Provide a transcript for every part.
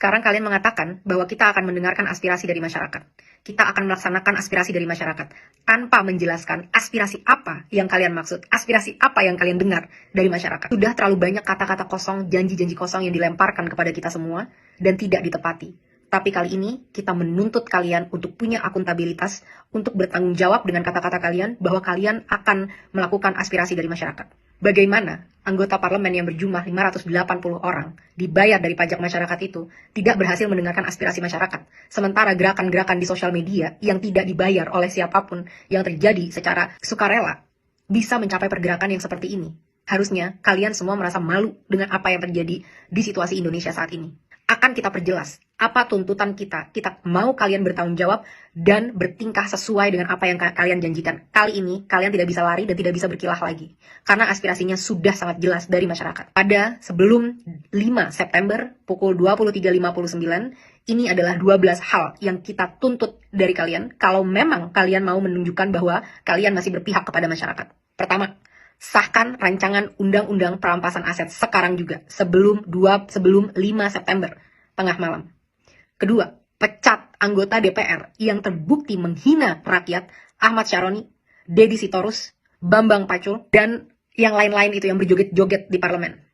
Sekarang kalian mengatakan bahwa kita akan mendengarkan aspirasi dari masyarakat. Kita akan melaksanakan aspirasi dari masyarakat tanpa menjelaskan aspirasi apa yang kalian maksud, aspirasi apa yang kalian dengar dari masyarakat. Sudah terlalu banyak kata-kata kosong, janji-janji kosong yang dilemparkan kepada kita semua dan tidak ditepati. Tapi kali ini kita menuntut kalian untuk punya akuntabilitas, untuk bertanggung jawab dengan kata-kata kalian bahwa kalian akan melakukan aspirasi dari masyarakat. Bagaimana anggota parlemen yang berjumlah 580 orang dibayar dari pajak masyarakat itu tidak berhasil mendengarkan aspirasi masyarakat, sementara gerakan-gerakan di sosial media yang tidak dibayar oleh siapapun yang terjadi secara sukarela bisa mencapai pergerakan yang seperti ini. Harusnya kalian semua merasa malu dengan apa yang terjadi di situasi Indonesia saat ini. Akan kita perjelas apa tuntutan kita. Kita mau kalian bertanggung jawab dan bertingkah sesuai dengan apa yang kalian janjikan. Kali ini kalian tidak bisa lari dan tidak bisa berkilah lagi. Karena aspirasinya sudah sangat jelas dari masyarakat. Pada sebelum 5 September pukul 23.59, ini adalah 12 hal yang kita tuntut dari kalian kalau memang kalian mau menunjukkan bahwa kalian masih berpihak kepada masyarakat. Pertama, sahkan rancangan undang-undang perampasan aset sekarang juga, sebelum 5 September, tengah malam. Kedua, pecat anggota DPR yang terbukti menghina rakyat, Ahmad Syaroni, Deddy Sitorus, Bambang Pacul, dan yang lain-lain itu yang berjoget-joget di parlemen.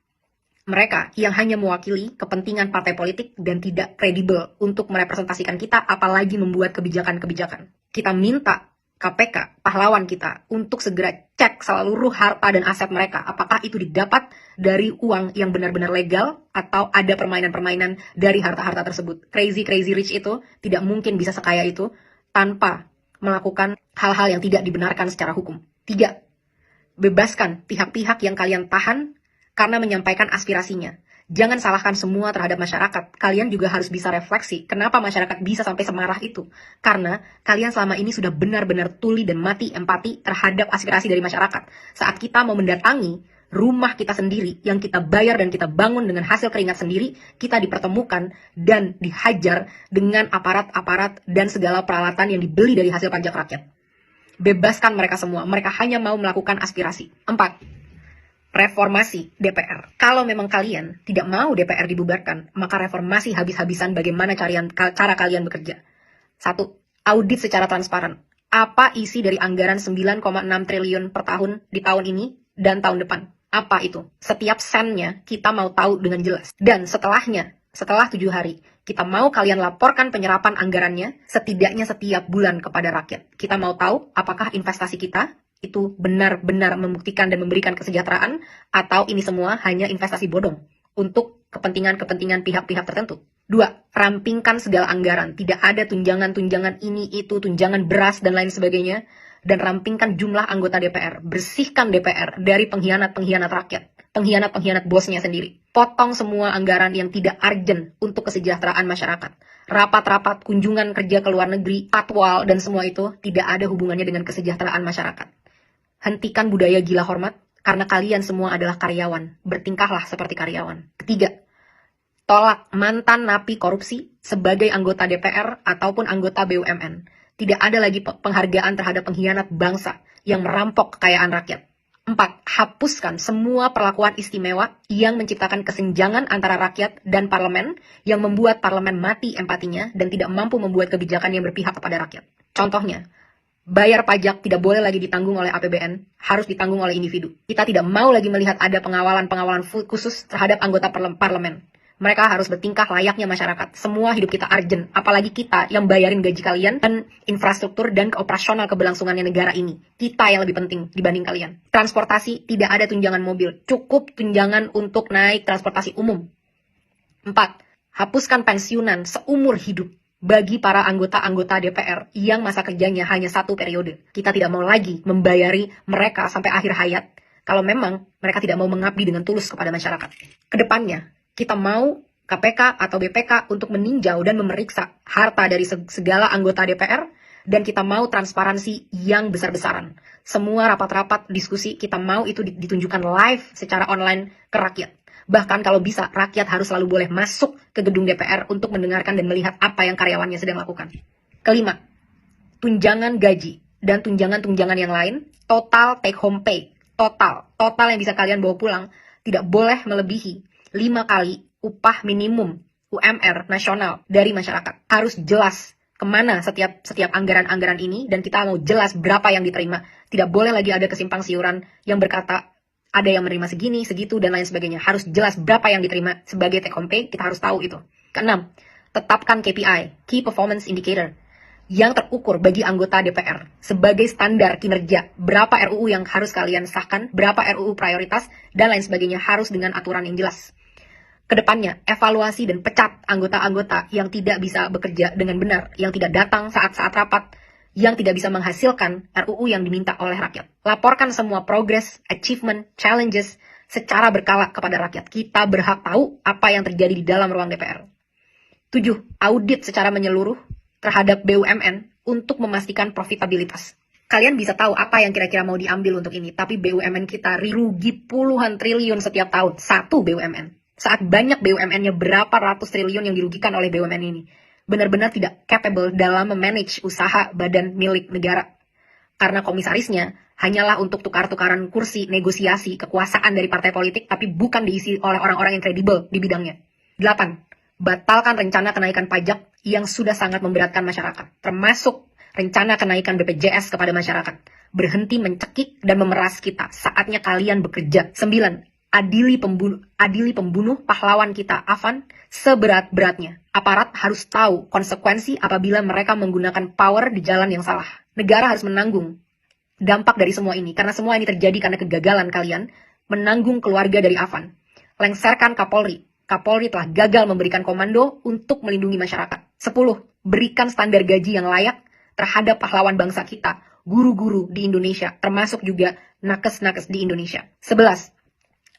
Mereka yang hanya mewakili kepentingan partai politik dan tidak kredibel untuk merepresentasikan kita, apalagi membuat kebijakan-kebijakan. Kita minta KPK, pahlawan kita, untuk segera cek seluruh harta dan aset mereka. Apakah itu didapat dari uang yang benar-benar legal atau ada permainan-permainan dari harta-harta tersebut. Crazy rich itu tidak mungkin bisa sekaya itu tanpa melakukan hal-hal yang tidak dibenarkan secara hukum. 3. Bebaskan pihak-pihak yang kalian tahan karena menyampaikan aspirasinya. Jangan salahkan semua terhadap masyarakat. Kalian juga harus bisa refleksi kenapa masyarakat bisa sampai semarah itu. Karena kalian selama ini sudah benar-benar tuli dan mati empati terhadap aspirasi dari masyarakat. Saat kita mau mendatangi rumah kita sendiri yang kita bayar dan kita bangun dengan hasil keringat sendiri, kita dipertemukan dan dihajar dengan aparat-aparat dan segala peralatan yang dibeli dari hasil pajak rakyat. Bebaskan mereka semua. Mereka hanya mau melakukan aspirasi. 4. Reformasi DPR. Kalau memang kalian tidak mau DPR dibubarkan, maka reformasi habis-habisan bagaimana cara kalian bekerja. 1. Audit secara transparan. Apa isi dari anggaran 9,6 triliun per tahun di tahun ini dan tahun depan? Apa itu? Setiap sennya kita mau tahu dengan jelas. Dan setelahnya, setelah 7 hari, kita mau kalian laporkan penyerapan anggarannya setidaknya setiap bulan kepada rakyat. Kita mau tahu apakah investasi kita itu benar-benar membuktikan dan memberikan kesejahteraan, atau ini semua hanya investasi bodong untuk kepentingan-kepentingan pihak-pihak tertentu. 2. Rampingkan segala anggaran. Tidak ada tunjangan-tunjangan ini, itu, tunjangan beras, dan lain sebagainya. Dan rampingkan jumlah anggota DPR. Bersihkan DPR dari pengkhianat-pengkhianat rakyat. Pengkhianat-pengkhianat bosnya sendiri. Potong semua anggaran yang tidak urgent untuk kesejahteraan masyarakat. Rapat-rapat, kunjungan kerja ke luar negeri, patwal, dan semua itu tidak ada hubungannya dengan kesejahteraan masyarakat. Hentikan budaya gila hormat, karena kalian semua adalah karyawan. Bertingkahlah seperti karyawan. 3. Tolak mantan napi korupsi sebagai anggota DPR ataupun anggota BUMN. Tidak ada lagi penghargaan terhadap pengkhianat bangsa yang merampok kekayaan rakyat. 4. Hapuskan semua perlakuan istimewa yang menciptakan kesenjangan antara rakyat dan parlemen, yang membuat parlemen mati empatinya dan tidak mampu membuat kebijakan yang berpihak kepada rakyat. Contohnya, bayar pajak tidak boleh lagi ditanggung oleh APBN, harus ditanggung oleh individu. Kita tidak mau lagi melihat ada pengawalan khusus terhadap anggota parlemen. Mereka harus bertingkah layaknya masyarakat. Semua hidup kita urgent, apalagi kita yang bayarin gaji kalian dan infrastruktur dan operasional keberlangsungannya negara ini. Kita yang lebih penting dibanding kalian. Transportasi, tidak ada tunjangan mobil, cukup tunjangan untuk naik transportasi umum. 4. Hapuskan pensiunan seumur hidup bagi para anggota-anggota DPR yang masa kerjanya hanya 1 periode. Kita tidak mau lagi membayari mereka sampai akhir hayat kalau memang mereka tidak mau mengabdi dengan tulus kepada masyarakat. Kedepannya, kita mau KPK atau BPK untuk meninjau dan memeriksa harta dari segala anggota DPR, dan kita mau transparansi yang besar-besaran. Semua rapat-rapat, diskusi, kita mau itu ditunjukkan live secara online ke rakyat. Bahkan kalau bisa, rakyat harus selalu boleh masuk ke gedung DPR untuk mendengarkan dan melihat apa yang karyawannya sedang lakukan. 5. Tunjangan gaji dan tunjangan-tunjangan yang lain, total take home pay, total yang bisa kalian bawa pulang, tidak boleh melebihi 5 kali upah minimum UMR nasional dari masyarakat. Harus jelas kemana setiap anggaran-anggaran ini, dan kita mau jelas berapa yang diterima. Tidak boleh lagi ada kesimpang siuran yang berkata ada yang menerima segini, segitu, dan lain sebagainya. Harus jelas berapa yang diterima sebagai take home pay, kita harus tahu itu. Keenam, tetapkan KPI, Key Performance Indicator, yang terukur bagi anggota DPR sebagai standar kinerja. Berapa RUU yang harus kalian sahkan, berapa RUU prioritas, dan lain sebagainya, harus dengan aturan yang jelas. Kedepannya, evaluasi dan pecat anggota-anggota yang tidak bisa bekerja dengan benar, yang tidak datang saat-saat rapat, yang tidak bisa menghasilkan RUU yang diminta oleh rakyat. Laporkan semua progress, achievement, challenges secara berkala kepada rakyat. Kita berhak tahu apa yang terjadi di dalam ruang DPR. 7. Audit secara menyeluruh terhadap BUMN untuk memastikan profitabilitas. Kalian bisa tahu apa yang kira-kira mau diambil untuk ini, tapi BUMN kita rugi puluhan triliun setiap tahun. Satu BUMN. Saat banyak BUMN-nya berapa ratus triliun yang dirugikan oleh BUMN ini. Benar-benar tidak capable dalam memanage usaha badan milik negara. Karena komisarisnya hanyalah untuk tukar-tukaran kursi, negosiasi, kekuasaan dari partai politik, tapi bukan diisi oleh orang-orang yang kredibel di bidangnya. 8. Batalkan rencana kenaikan pajak yang sudah sangat memberatkan masyarakat, termasuk rencana kenaikan BPJS kepada masyarakat. Berhenti mencekik dan memeras kita, saatnya kalian bekerja. 9. Adili pembunuh pahlawan kita, Afan, seberat-beratnya. Aparat harus tahu konsekuensi apabila mereka menggunakan power di jalan yang salah. Negara harus menanggung dampak dari semua ini, karena semua ini terjadi karena kegagalan kalian menanggung keluarga dari Afan. Lengserkan Kapolri. Kapolri telah gagal memberikan komando untuk melindungi masyarakat. 10. Berikan standar gaji yang layak terhadap pahlawan bangsa kita, guru-guru di Indonesia, termasuk juga nakes-nakes di Indonesia. 11.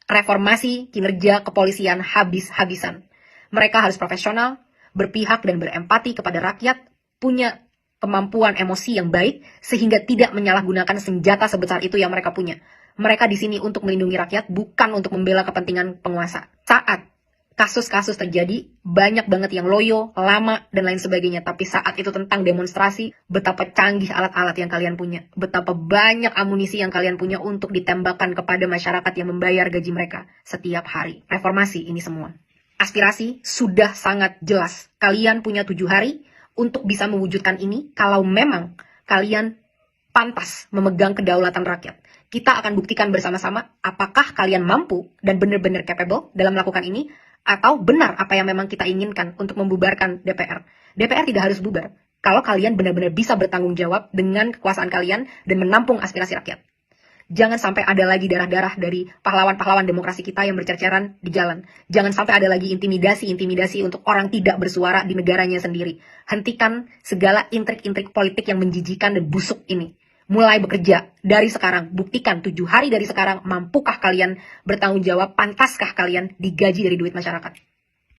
Reformasi kinerja kepolisian habis-habisan. Mereka harus profesional, berpihak dan berempati kepada rakyat, punya kemampuan emosi yang baik, sehingga tidak menyalahgunakan senjata sebesar itu yang mereka punya. Mereka di sini untuk melindungi rakyat, bukan untuk membela kepentingan penguasa. Saat kasus-kasus terjadi, banyak banget yang loyo, lama, dan lain sebagainya. Tapi saat itu tentang demonstrasi, betapa canggih alat-alat yang kalian punya. Betapa banyak amunisi yang kalian punya untuk ditembakkan kepada masyarakat yang membayar gaji mereka setiap hari. Reformasi ini semua. Aspirasi sudah sangat jelas. Kalian punya 7 hari untuk bisa mewujudkan ini kalau memang kalian pantas memegang kedaulatan rakyat. Kita akan buktikan bersama-sama apakah kalian mampu dan benar-benar capable dalam melakukan ini, atau benar apa yang memang kita inginkan untuk membubarkan DPR. DPR tidak harus bubar kalau kalian benar-benar bisa bertanggung jawab dengan kekuasaan kalian dan menampung aspirasi rakyat. Jangan sampai ada lagi darah-darah dari pahlawan-pahlawan demokrasi kita yang bercerceran di jalan. Jangan sampai ada lagi intimidasi-intimidasi untuk orang tidak bersuara di negaranya sendiri. Hentikan segala intrik-intrik politik yang menjijikan dan busuk ini. Mulai bekerja dari sekarang. Buktikan 7 hari dari sekarang, mampukah kalian bertanggung jawab, pantaskah kalian digaji dari duit masyarakat.